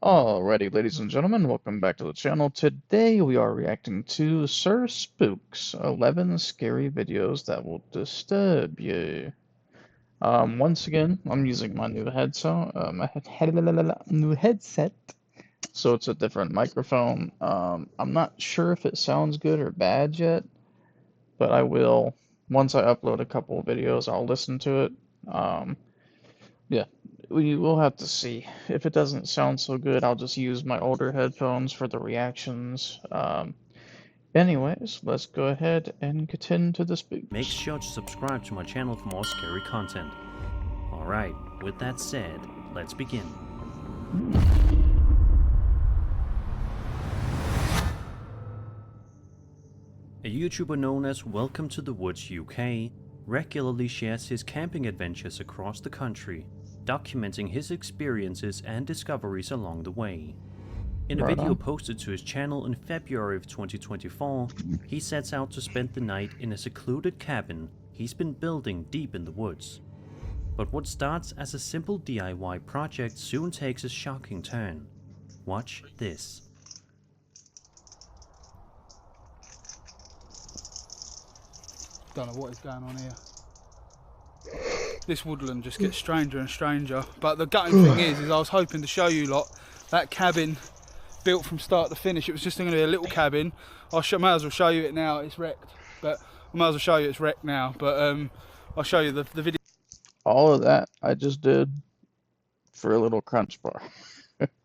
Alrighty, ladies and gentlemen, welcome back to the channel. Today we are reacting to Sir Spook's 11 scary videos that will disturb you. Once again, I'm using my new headset, new headset, so it's a different microphone. I'm not sure if it sounds good or bad yet, but I will, once I upload a couple of videos, I'll listen to it. Yeah, we will have to see. If it doesn't sound so good, I'll just use my older headphones for the reactions. Anyways, let's go ahead and get into the Make spooks. sure to subscribe to my channel for more scary content. Alright, with that said, let's begin. A YouTuber known as Welcome to the Woods UK regularly shares his camping adventures across the country, documenting his experiences and discoveries along the way. In a Right video on. posted to his channel in February of 2024, he sets out to spend the night in a secluded cabin he's been building deep in the woods. But what starts as a simple DIY project soon takes a shocking turn. Watch this. Don't know what is going on here. This woodland just gets stranger and stranger. But the gutting thing is I was hoping to show you lot that cabin built from start to finish. It was just going to be a little cabin. Might as well show you it now. It's wrecked, but I might as well show you it's wrecked now. But I'll show you the video. All of that I just did for a little crunch bar.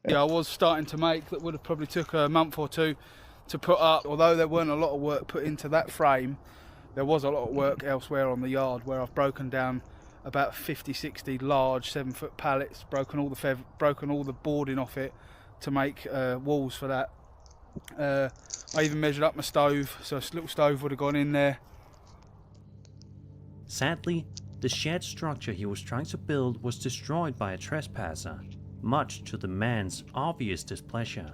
Yeah, I was starting to make that would have probably took a month or two to put up. Although there weren't a lot of work put into that frame, there was a lot of work elsewhere on the yard where I've broken down about 50-60 large 7-foot pallets, broken all the boarding off it to make walls for that. I even measured up my stove, so a little stove would have gone in there. Sadly, the shed structure he was trying to build was destroyed by a trespasser, much to the man's obvious displeasure.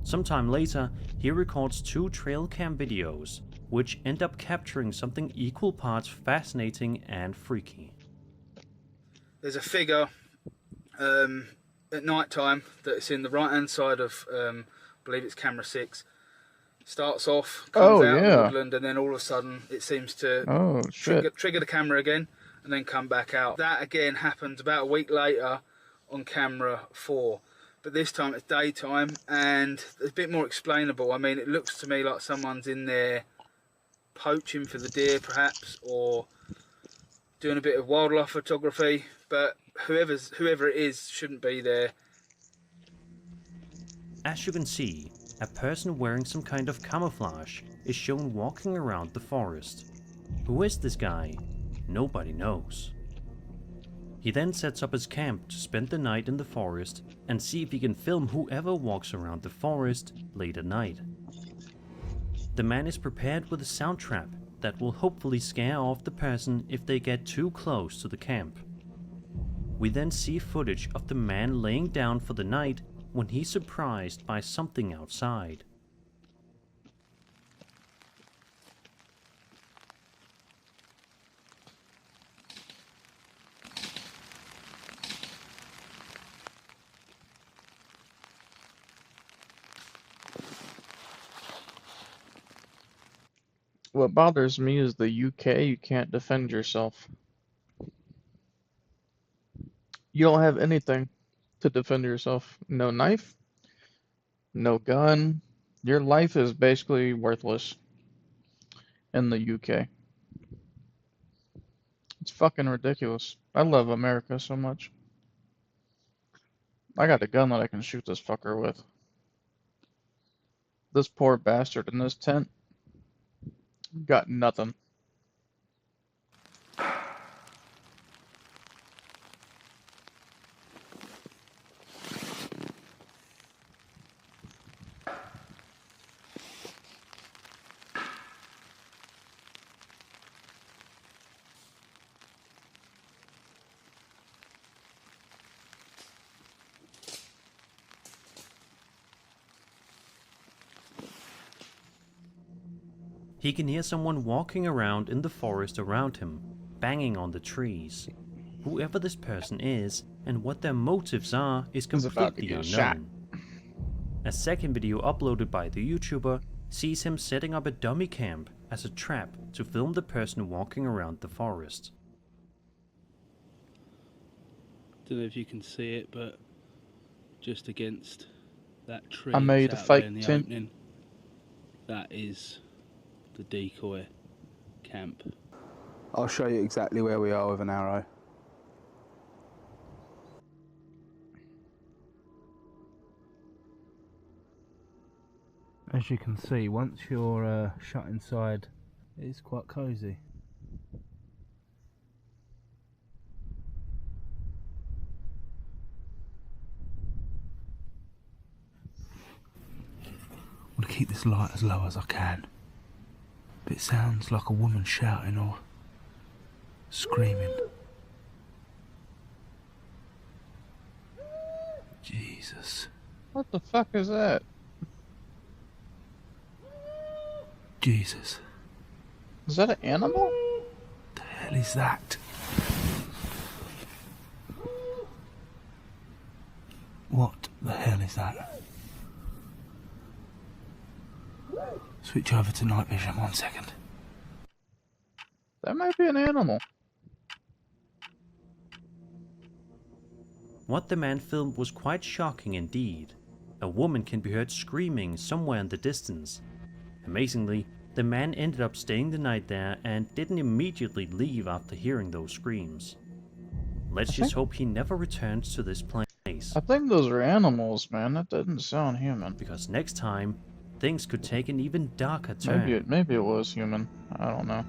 Sometime later, he records 2 trail cam videos, which end up capturing something equal parts fascinating and freaky. There's a figure at night time that's in the right hand side of, I believe it's camera 6. Starts off, comes out of the woodland, and then all of a sudden it seems to trigger the camera again and then come back out. That again happened about a week later on camera 4. But this time it's daytime and it's a bit more explainable. I mean, it looks to me like someone's in there poaching for the deer perhaps, or doing a bit of wildlife photography, but whoever it is shouldn't be there. As you can see, a person wearing some kind of camouflage is shown walking around the forest. Who is this guy? Nobody knows. He then sets up his camp to spend the night in the forest and see if he can film whoever walks around the forest late at night. The man is prepared with a sound trap that will hopefully scare off the person if they get too close to the camp. We then see footage of the man laying down for the night when he's surprised by something outside. What bothers me is the UK, you can't defend yourself. You don't have anything to defend yourself. No knife, no gun. Your life is basically worthless in the UK. It's fucking ridiculous. I love America so much. I got a gun that I can shoot this fucker with. This poor bastard in this tent got nothing. He can hear someone walking around in the forest around him, banging on the trees. Whoever this person is and what their motives are is completely unknown. A second video uploaded by the YouTuber sees him setting up a dummy camp as a trap to film the person walking around the forest. Don't know if you can see it, but just against that tree I made a that's out there fake in the tent. opening, that is the decoy camp. I'll show you exactly where we are with an arrow. As you can see, once you're shut inside, it's quite cosy. I want to keep this light as low as I can. But it sounds like a woman shouting or screaming. Jesus. What the fuck is that? Jesus. Is that an animal? The hell is that? What the hell is that? Switch over to night vision 1 second. That might be an animal. What the man filmed was quite shocking indeed. A woman can be heard screaming somewhere in the distance. Amazingly, the man ended up staying the night there and didn't immediately leave after hearing those screams. Let's just hope he never returns to this place. I think those are animals, man. That doesn't sound human. Because next time, things could take an even darker turn. Maybe it was human. I don't know.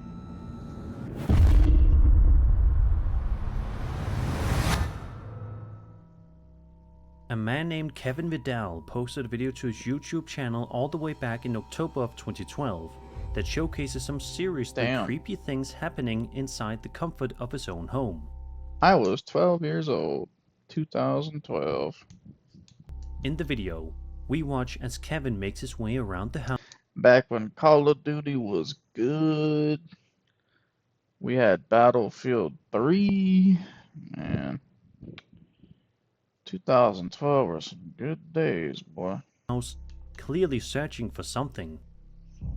A man named Kevin Vidal posted a video to his YouTube channel all the way back in October of 2012 that showcases some seriously creepy things happening inside the comfort of his own home. I was 12 years old, 2012. In the video, we watch as Kevin makes his way around the house. Back when Call of Duty was good, we had Battlefield 3, man. 2012 were some good days, boy. Clearly searching for something.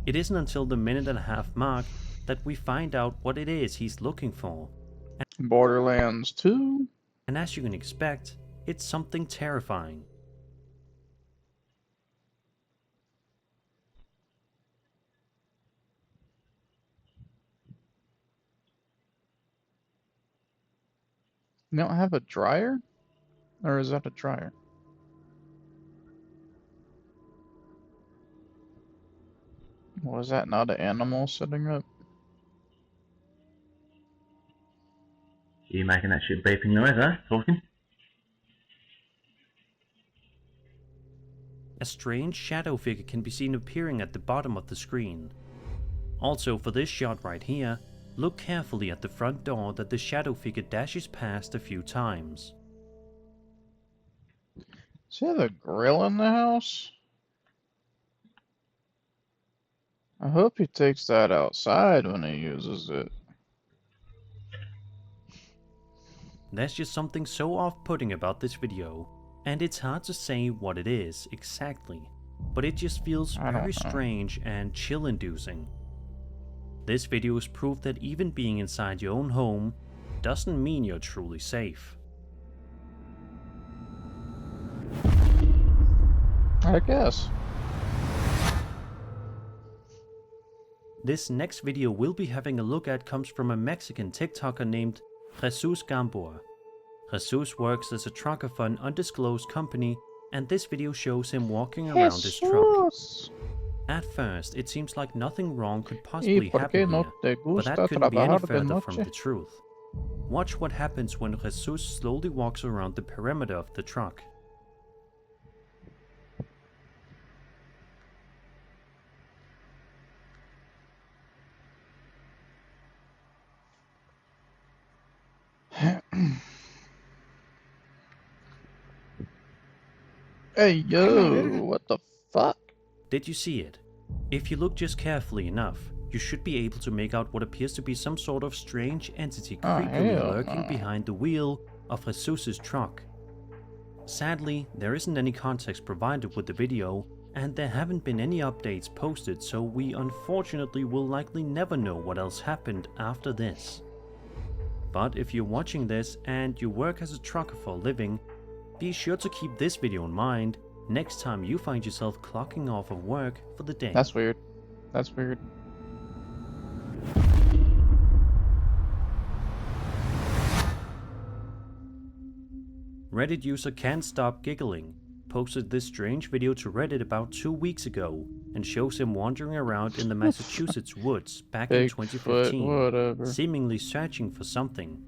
It isn't until the 1.5-minute mark that we find out what it is he's looking for. Borderlands 2? And as you can expect, it's something terrifying. You don't have a dryer? Or is that a dryer? Was that not an animal sitting up? You making that shit beeping noise, huh? Talking? A strange shadow figure can be seen appearing at the bottom of the screen. Also, for this shot right here, look carefully at the front door that the shadow figure dashes past a few times. Does he have a grill in the house? I hope he takes that outside when he uses it. There's just something so off-putting about this video, and it's hard to say what it is exactly, but it just feels very strange and chill-inducing. This video is proof that even being inside your own home doesn't mean you're truly safe. I guess. This next video we'll be having a look at comes from a Mexican TikToker named Jesus Gamboa. Jesus works as a trucker for an undisclosed company, and this video shows him walking around his truck. At first, it seems like nothing wrong could possibly happen here, but that couldn't be any further from the truth. Watch what happens when Jesus slowly walks around the perimeter of the truck. Hey yo, what the fuck? Did you see it? If you look just carefully enough, you should be able to make out what appears to be some sort of strange entity creepily lurking behind the wheel of Jesus' truck. Sadly, there isn't any context provided with the video, and there haven't been any updates posted, so we unfortunately will likely never know what else happened after this. But if you're watching this and you work as a trucker for a living, be sure to keep this video in mind next time you find yourself clocking off of work for the day. That's weird. That's weird. Reddit user Can't Stop Giggling posted this strange video to Reddit about 2 weeks ago and shows him wandering around in the Massachusetts woods back in 2015, seemingly searching for something.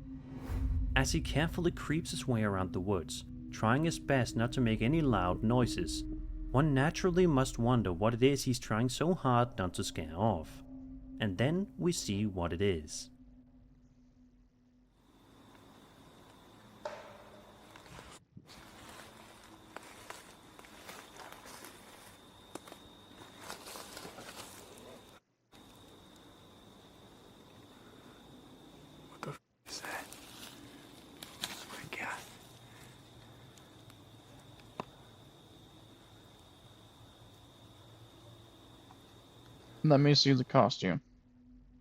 As he carefully creeps his way around the woods, trying his best not to make any loud noises, one naturally must wonder what it is he's trying so hard not to scare off. And then we see what it is. Let me see the costume.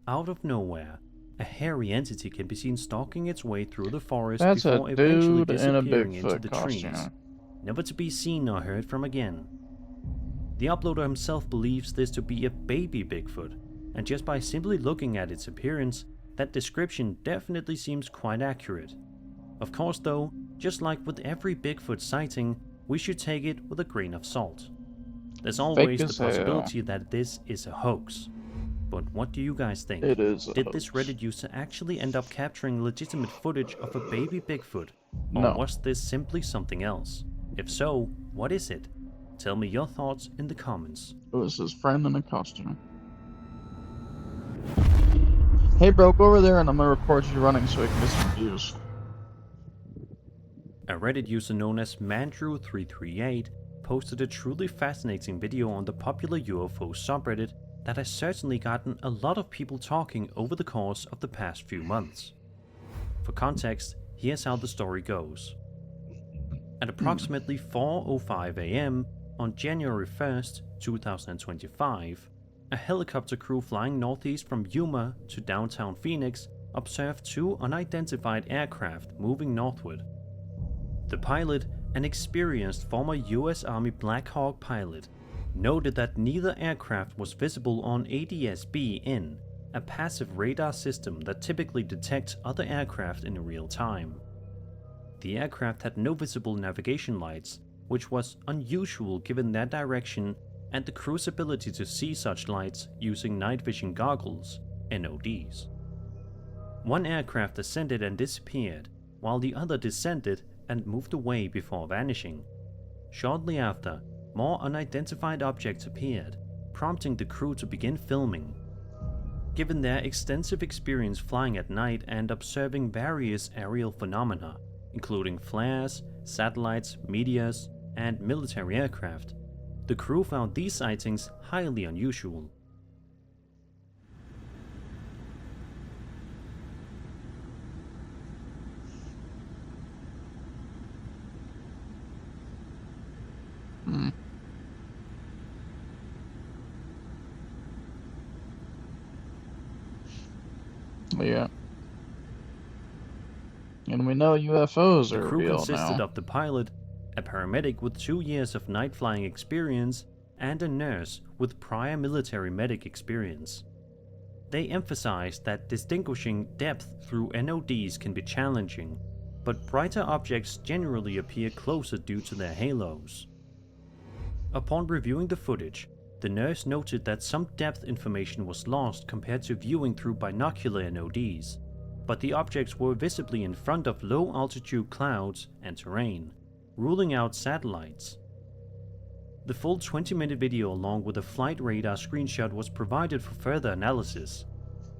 Out of nowhere, a hairy entity can be seen stalking its way through the forest That's before a eventually dude in a disappearing into Bigfoot the costume. trees, never to be seen or heard from again. The uploader himself believes this to be a baby Bigfoot, and just by simply looking at its appearance, that description definitely seems quite accurate. Of course though, just like with every Bigfoot sighting, we should take it with a grain of salt. There's always the possibility that this is a hoax. But what do you guys think? It is Did this Reddit user actually end up capturing legitimate footage of a baby Bigfoot? Or No. was this simply something else? If so, what is it? Tell me your thoughts in the comments. It was his friend in a costume. Hey bro, go over there and I'm gonna record you running so we can get some views. A Reddit user known as Mandrew338 posted a truly fascinating video on the popular UFO subreddit that has certainly gotten a lot of people talking over the course of the past few months. For context, here's how the story goes. At approximately 4:05 AM on January 1st, 2025, a helicopter crew flying northeast from Yuma to downtown Phoenix observed two unidentified aircraft moving northward. The pilot, an experienced former US Army Black Hawk pilot, noted that neither aircraft was visible on ADS-B, a passive radar system that typically detects other aircraft in real time. The aircraft had no visible navigation lights, which was unusual given their direction and the crew's ability to see such lights using night vision goggles, NODs. One aircraft ascended and disappeared, while the other descended and moved away before vanishing. Shortly after, more unidentified objects appeared, prompting the crew to begin filming. Given their extensive experience flying at night and observing various aerial phenomena, including flares, satellites, meteors, and military aircraft, the crew found these sightings highly unusual. Yeah. And we know UFOs are The crew real consisted now. of the pilot, a paramedic with 2 years of night flying experience, and a nurse with prior military medic experience. They emphasized that distinguishing depth through NODs can be challenging, but brighter objects generally appear closer due to their halos. Upon reviewing the footage, the nurse noted that some depth information was lost compared to viewing through binocular NODs, but the objects were visibly in front of low-altitude clouds and terrain, ruling out satellites. The full 20-minute video along with a flight radar screenshot was provided for further analysis.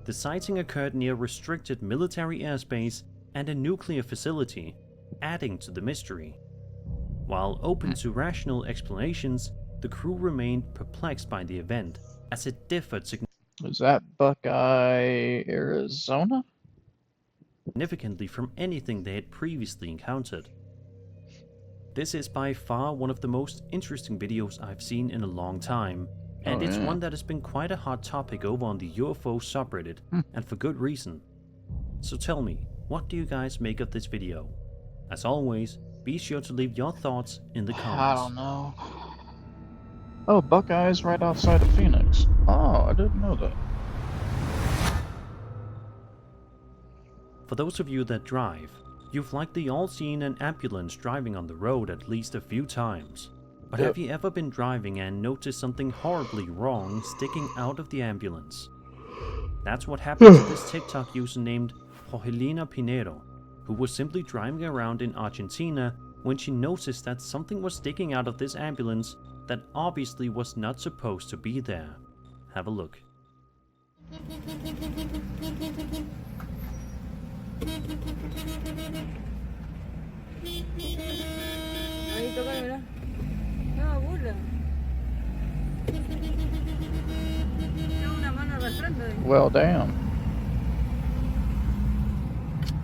The sighting occurred near restricted military airspace and a nuclear facility, adding to the mystery. While open to rational explanations, the crew remained perplexed by the event, as it differed Is that Buckeye, Arizona? significantly from anything they had previously encountered. This is by far one of the most interesting videos I've seen in a long time, and it's one that has been quite a hot topic over on the UFO subreddit, and for good reason. So tell me, what do you guys make of this video? As always, be sure to leave your thoughts in the comments. I don't know. Oh, Buckeyes right outside of Phoenix. Oh, I didn't know that. For those of you that drive, you've likely all seen an ambulance driving on the road at least a few times. But have you ever been driving and noticed something horribly wrong sticking out of the ambulance? That's what happened to this TikTok user named Jorgelina Pinero, who was simply driving around in Argentina when she noticed that something was sticking out of this ambulance that obviously was not supposed to be there. Have a look. Ahí toca, mira. No, burla. Tiene una mano arrastrando. Well, damn.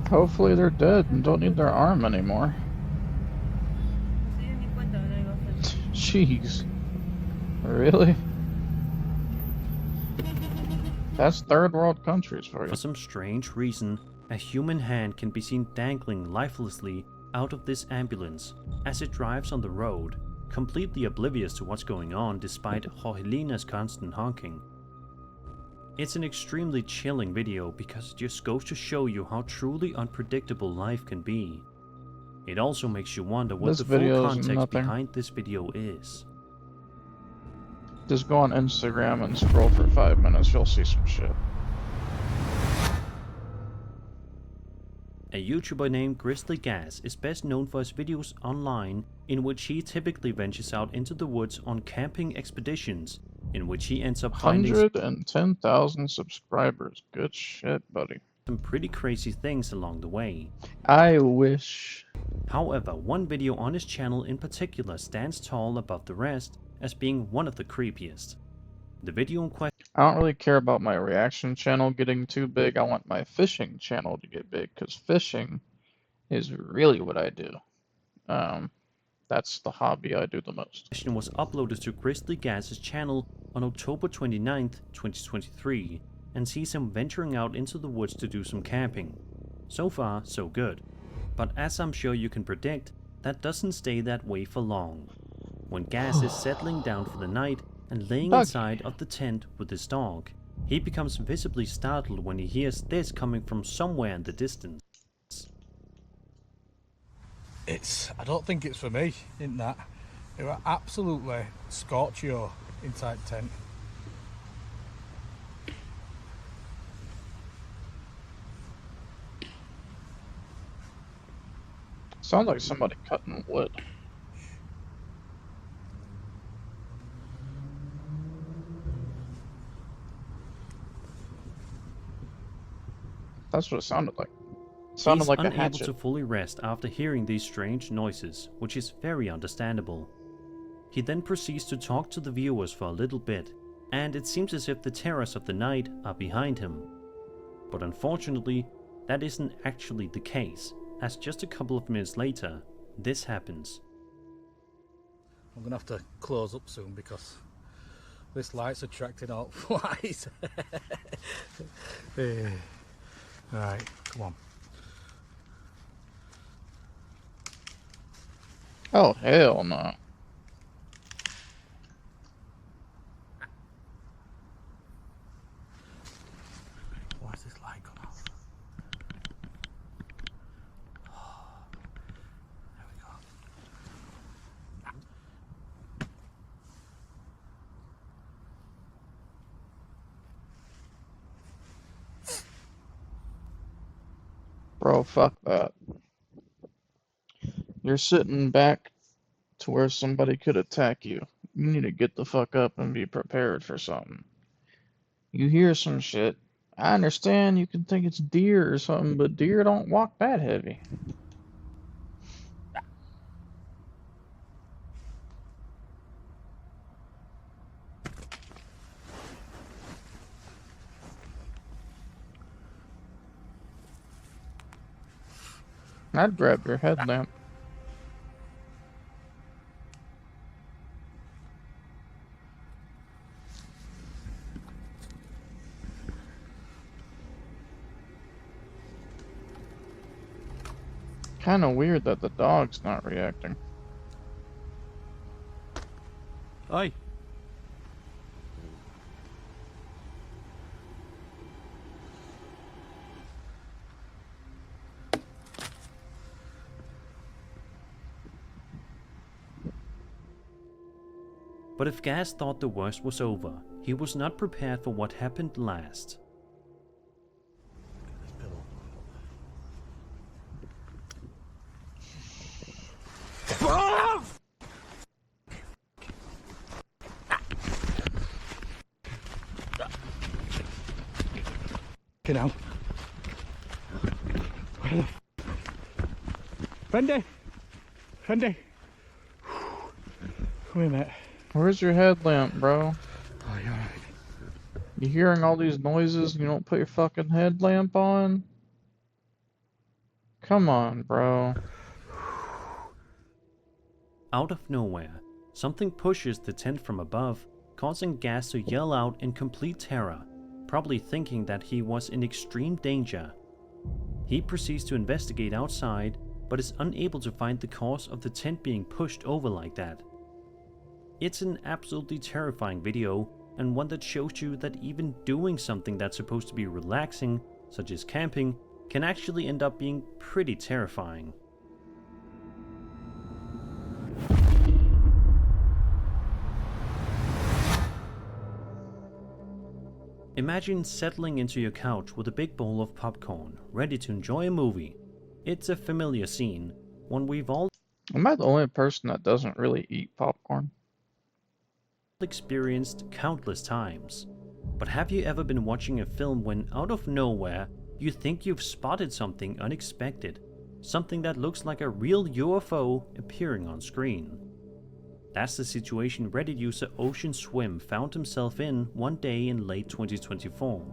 Hopefully they're dead and don't need their arm anymore. No se dio ni cuenta de lo que iba a hacer. Jeez. Really? That's third world countries for you. For some strange reason, a human hand can be seen dangling lifelessly out of this ambulance as it drives on the road, completely oblivious to what's going on despite Jorgelina's constant honking. It's an extremely chilling video because it just goes to show you how truly unpredictable life can be. It also makes you wonder what the full context behind this video is. Just go on Instagram and scroll for 5 minutes, you'll see some shit. A YouTuber named Grizzly Gas is best known for his videos online in which he typically ventures out into the woods on camping expeditions, in which he ends up finding 110,000 subscribers. Good shit, buddy. Some pretty crazy things along the way. I wish. However, one video on his channel in particular stands tall above the rest as being one of the creepiest. The video in question... I don't really care about my reaction channel getting too big. I want my fishing channel to get big, because fishing is really what I do. That's the hobby I do the most. Was uploaded to Grizzly Gas's channel on October 29th, 2023, and sees him venturing out into the woods to do some camping. So far, so good. But as I'm sure you can predict, that doesn't stay that way for long. When Gas is settling down for the night and laying inside of the tent with his dog, he becomes visibly startled when he hears this coming from somewhere in the distance. I don't think it's for me, in that. It was absolutely scorchio inside the tent. Sounds like somebody cutting wood. That's what it sounded like. It sounded like a hatchet. He's unable to fully rest after hearing these strange noises, which is very understandable. He then proceeds to talk to the viewers for a little bit, and it seems as if the terrors of the night are behind him. But unfortunately, that isn't actually the case, as just a couple of minutes later, this happens. I'm gonna have to close up soon because this light's attracting all flies. Alright, come on. Oh, hell no. Why is this light gone off? Oh, there we go. Bro, fuck that. You're sitting back to where somebody could attack you. You need to get the fuck up and be prepared for something. You hear some shit. I understand you can think it's deer or something, but deer don't walk that heavy. I'd grab your headlamp. kind of weird that the dog's not reacting. Oi. But if Gaz thought the worst was over, he was not prepared for what happened last. Get out. Fendi! Fendi! Come here, mate. Where's your headlamp, bro? Oh, you're right. You hearing all these noises and you don't put your fucking headlamp on? Come on, bro. Out of nowhere, something pushes the tent from above, causing Gaz to yell out in complete terror, probably thinking that he was in extreme danger. He proceeds to investigate outside, but is unable to find the cause of the tent being pushed over like that. It's an absolutely terrifying video, and one that shows you that even doing something that's supposed to be relaxing, such as camping, can actually end up being pretty terrifying. Imagine settling into your couch with a big bowl of popcorn, ready to enjoy a movie. It's a familiar scene, one we've all Am I the only person that doesn't really eat popcorn? experienced countless times. But have you ever been watching a film when out of nowhere you think you've spotted something unexpected, something that looks like a real UFO appearing on screen? That's the situation Reddit user Ocean Swim found himself in one day in late 2024.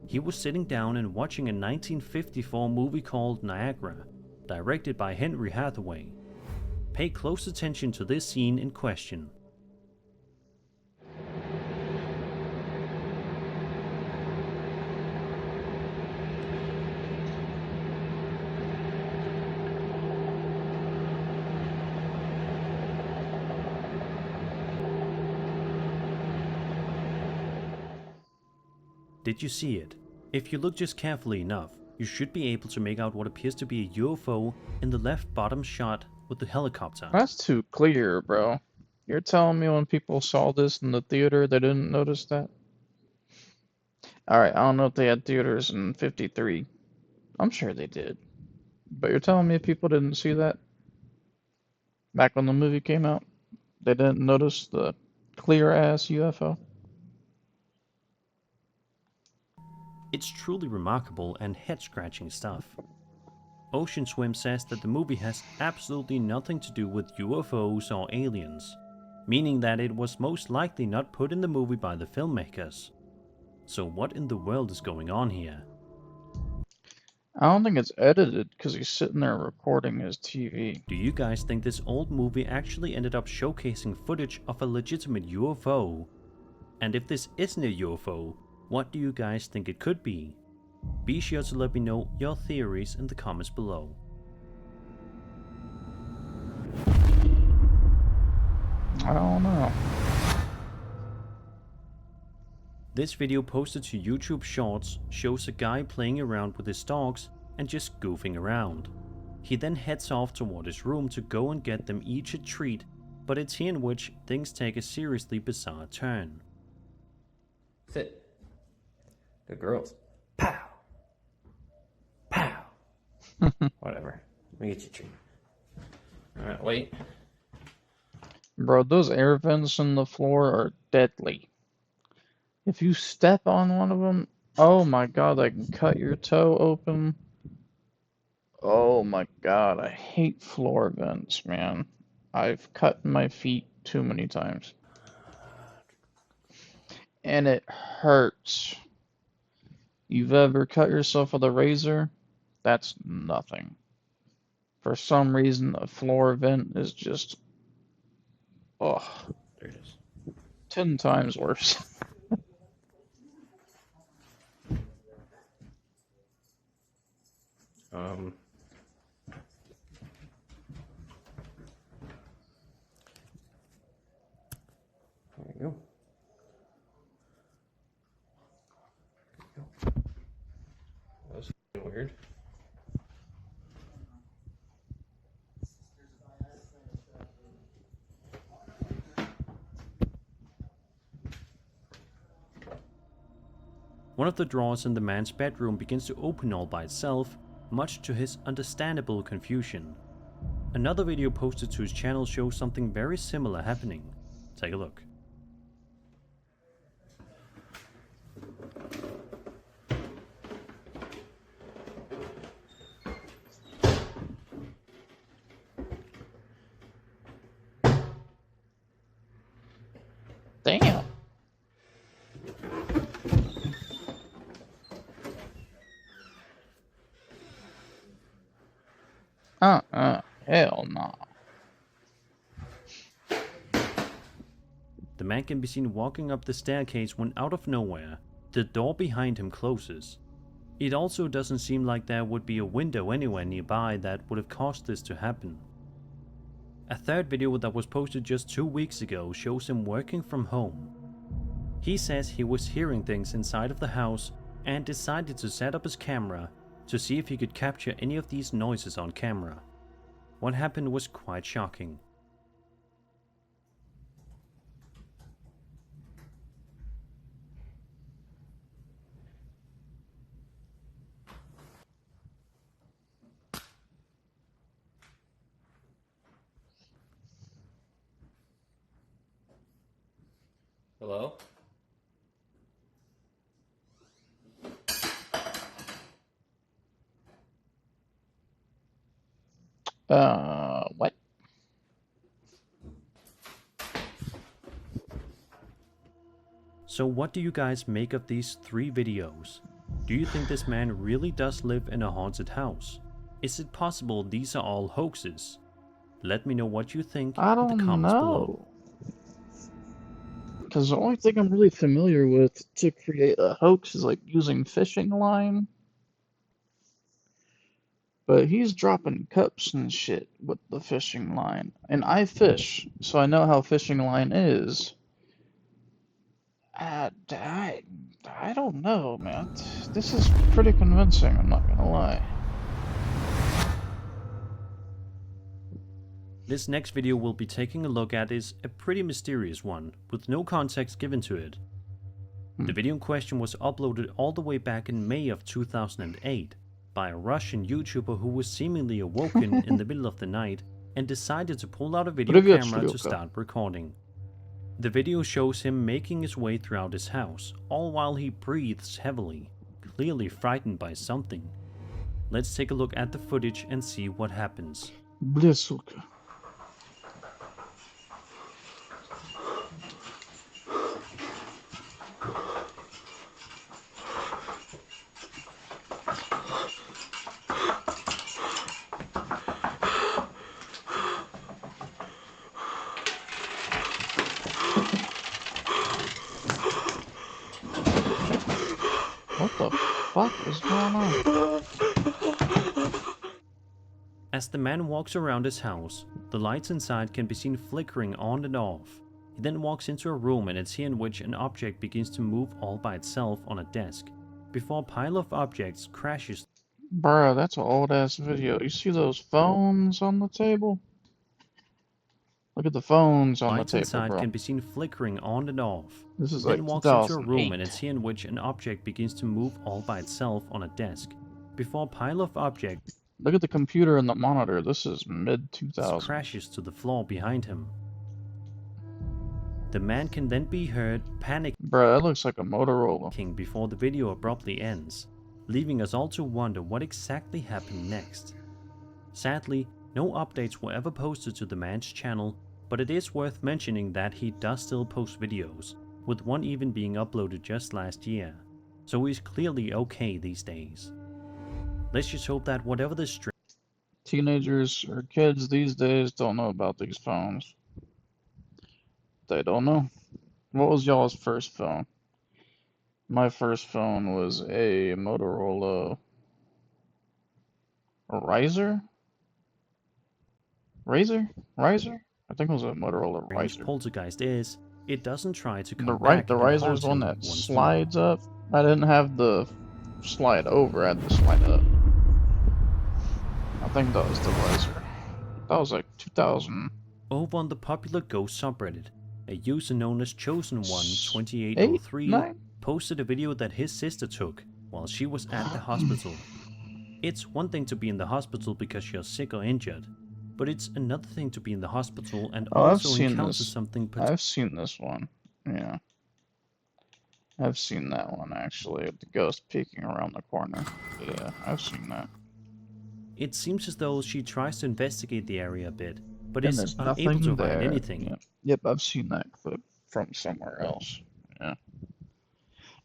He was sitting down and watching a 1954 movie called Niagara, directed by Henry Hathaway. Pay close attention to this scene in question. Did you see it? If you look just carefully enough, you should be able to make out what appears to be a UFO in the left bottom shot with the helicopter. That's too clear, bro. You're telling me when people saw this in the theater, they didn't notice that? Alright, I don't know if they had theaters in 53. I'm sure they did. But you're telling me people didn't see that? Back when the movie came out? They didn't notice the clear-ass UFO? It's truly remarkable and head-scratching stuff. Ocean Swim says that the movie has absolutely nothing to do with UFOs or aliens, meaning that it was most likely not put in the movie by the filmmakers. So what in the world is going on here? I don't think it's edited because he's sitting there recording his TV. Do you guys think this old movie actually ended up showcasing footage of a legitimate UFO? And if this isn't a UFO, what do you guys think it could be? Be sure to let me know your theories in the comments below. I don't know. This video posted to YouTube Shorts shows a guy playing around with his dogs and just goofing around. He then heads off toward his room to go and get them each a treat, but it's here in which things take a seriously bizarre turn. Sit. Good girls. Pow! Pow! Whatever. Let me get you a treat. Alright, wait. Bro, those air vents in the floor are deadly. If you step on one of them, oh my god, I can cut your toe open. Oh my god, I hate floor vents, man. I've cut my feet too many times. And it hurts. You've ever cut yourself with a razor? That's nothing. For some reason, a floor vent is just, oh, There it is. 10 times worse. There you go. That was weird. One of the drawers in the man's bedroom begins to open all by itself, much to his understandable confusion. Another video posted to his channel shows something very similar happening. Take a look. Damn. Hell no. The man can be seen walking up the staircase when out of nowhere, the door behind him closes. It also doesn't seem like there would be a window anywhere nearby that would have caused this to happen. A third video that was posted just 2 weeks ago shows him working from home. He says he was hearing things inside of the house and decided to set up his camera to see if he could capture any of these noises on camera. What happened was quite shocking. Hello? What? So what do you guys make of these 3 videos? Do you think this man really does live in a haunted house? Is it possible these are all hoaxes? Let me know what you think I in the don't comments below. know. Because the only thing I'm really familiar with to create a hoax is like using fishing line. But he's dropping cups and shit with the fishing line. And I fish, so I know how fishing line is. I don't know, man. This is pretty convincing, I'm not gonna lie. This next video we'll be taking a look at is a pretty mysterious one, with no context given to it. The video in question was uploaded all the way back in May of 2008 by a Russian YouTuber who was seemingly awoken in the middle of the night and decided to pull out a video camera to start recording. The video shows him making his way throughout his house, all while he breathes heavily, clearly frightened by something. Let's take a look at the footage and see what happens. Бля, сука. What the fuck is going on? As the man walks around his house, the lights inside can be seen flickering on and off. He then walks into a room and it's here in which an object begins to move all by itself on a desk, before a pile of objects crashes. Bruh, that's an old ass video. You see those phones on the table? Look at the phones on the Lights table, inside bro. can be seen flickering on and off. This is He like then walks into a room 2008. and it's here in which an object begins to move all by itself on a desk, before a pile of objects Look at the computer and the monitor. This is mid-2000s. crashes to the floor behind him. The man can then be heard panicking Bruh, that looks like a Motorola. before the video abruptly ends, leaving us all to wonder what exactly happened next. Sadly, no updates were ever posted to the man's channel, but it is worth mentioning that he does still post videos, with one even being uploaded just last year, so he's clearly okay these days. Let's just hope that whatever this Teenagers or kids these days don't know about these phones. They don't know. What was y'all's first phone? My first phone was a Motorola Riser? I think it was a Motorola strange Riser. poltergeist is, It doesn't try to come The back the and riser haunt is the one him that once slides up. I didn't have the slide over, I had the slide up. I think that was the riser. That was like 2000. Over on the popular Ghost subreddit, a user known as Chosen12803 8, 9? posted a video that his sister took while she was at the hospital. It's one thing to be in the hospital because you're sick or injured, but it's another thing to be in the hospital and Oh, I've also seen encounter this. something I've seen this one. Yeah. I've seen that one actually. The ghost peeking around the corner. Yeah, I've seen that. It seems as though she tries to investigate the area a bit, but And is there's unable nothing to there. find anything. Yeah. Yep, I've seen that clip from somewhere else. Yeah.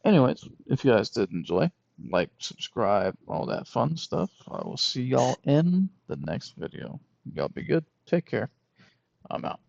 Anyways, if you guys did enjoy, like, subscribe, all that fun stuff. I will see y'all in the next video. Y'all be good. Take care. I'm out.